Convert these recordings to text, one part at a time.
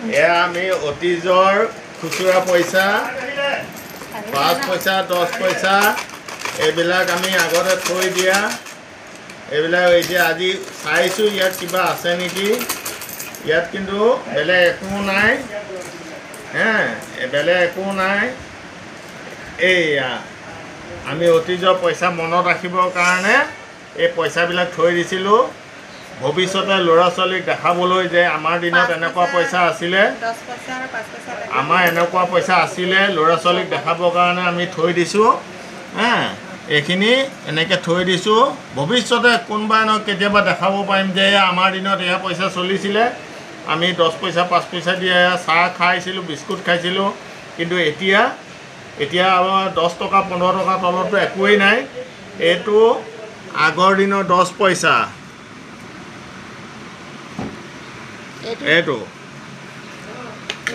এয়া আমি অতীজৰ খুচুৰা পইচা 5 পইচা 10 পইচা এইবিলাক আমি আগতে থৈ দিয়া এইবিলাক এতিয়া আজি চাইছোঁ ইয়াত কিবা আছে নেকি ইয়াত কিন্তু বেলেগ একো নাই বেলেগ একো নাই এইয়া আমি অতীজৰ পইচা মনত ৰাখিবৰ কাৰণে এই পইচাবিলাক থৈ দিছিলোঁ ভৱিষ্যতে ল'ৰা ছোৱালীক দেখাবলৈ যে আমাৰ দিনত এনেকুৱা পইচা আছিলে আমাৰ এনেকুৱা পইচা আছিলে ল'ৰা ছোৱালীক দেখাবৰ কাৰণে আমি থৈ দিছোঁ এইখিনি এনেকৈ থৈ দিছোঁ ভৱিষ্যতে কোনোবাই কেতিয়াবা দেখাব পাৰিম যে আমাৰ দিনত এয়া পইচা চলিছিলে আমি 10 পইচা 5 পইচা দিয়ে চাহ খাইছিলোঁ বিস্কুট খাইছিলোঁ কিন্তু এতিয়া 10 টকা 15 টকা তলতো একোৱেই নাই এইটো আগৰ দিনৰ 10 পইচা এইটো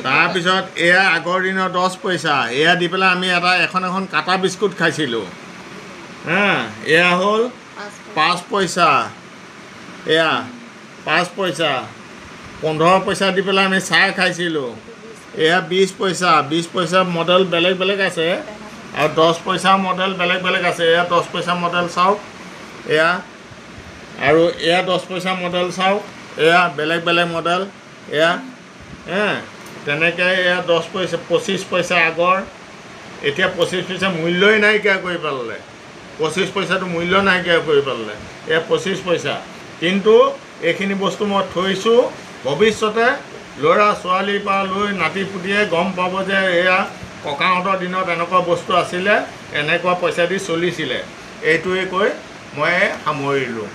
তাৰপিছত এয়া আগৰ দিনৰ 10 পইচা এয়া দি পেলাই আমি এখন কাটা বিস্কুট খাইছিলোঁ এয়া হ'ল 5 পইচা এয়া 5 পইচা 15 পইচা দি পেলাই আমি চাহ খাইছিলোঁ এয়া 20 পইচা মডেল বেলেগ বেলেগ আছে আৰু 10 পইচা মডেল বেলেগ বেলেগ আছে এয়া 10 পইচা মডেল চাওক এয়া আৰু এয়া 10 পইচা মডেল চাওক এয়া বেলেগ বেলেগ মডেল এয়া তেনেকৈ এয়া 10 পইচা 25 পইচা আগৰ এতিয়া 25 পইচা মূল্যই নাইকিয়া কৰি পেলালে 25 পইচাটো মূল্য নাইকিয়া কৰি পেলালে এয়া 25 পইচা কিন্তু এইখিনি বস্তু মই থৈছোঁ ভৱিষ্যতে ল'ৰা ছোৱালীৰ পৰা লৈ নাতি পুতিয়ে গম পাব যে এয়া ককাহঁতৰ দিনত এনেকুৱা বস্তু আছিলে এনেকুৱা পইচা দি চলিছিলে এইটোৱে কৈ মই সামৰিলোঁ।